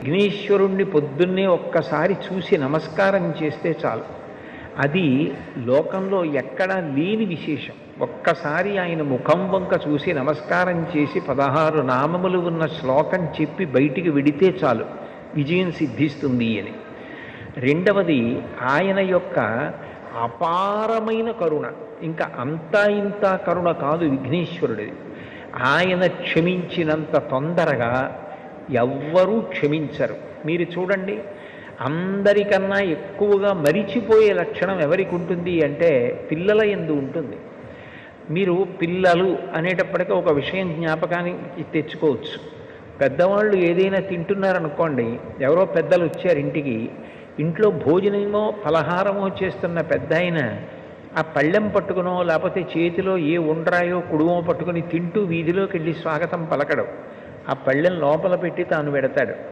విఘ్నేశ్వరుణ్ణి పొద్దున్నే ఒక్కసారి చూసి నమస్కారం చేస్తే చాలు. అది లోకంలో ఎక్కడా లేని విశేషం. ఒక్కసారి ఆయన ముఖం వంక చూసి నమస్కారం చేసి 16 నామములు ఉన్న శ్లోకం చెప్పి బయటికి వెడితే చాలు విజయం సిద్ధిస్తుంది అని. రెండవది ఆయన యొక్క అపారమైన కరుణ. ఇంకా అంతా ఇంత కరుణ కాదు విఘ్నేశ్వరుడిది. ఆయన క్షమించినంత తొందరగా ఎవ్వరూ క్షమించరు. మీరు చూడండి, అందరికన్నా ఎక్కువగా మరిచిపోయే లక్షణం ఎవరికి ఉంటుంది అంటే పిల్లల యందు ఉంటుంది. మీరు పిల్లలు అనేటప్పటికీ ఒక విషయం జ్ఞాపకానికి తెచ్చుకోవచ్చు. పెద్దవాళ్ళు ఏదైనా తింటున్నారనుకోండి, ఎవరో పెద్దలు వచ్చారు ఇంటికి, ఇంట్లో భోజనమో పలహారమో చేస్తున్న పెద్ద ఆయన ఆ పళ్ళెం పట్టుకునో లేకపోతే చేతిలో ఏ ఉండ్రాయో కుడుమో పట్టుకుని తింటూ వీధిలోకి వెళ్ళి స్వాగతం పలకడం, ఆ పళ్ళెం లోపల పెట్టి తాను పెడతాడు.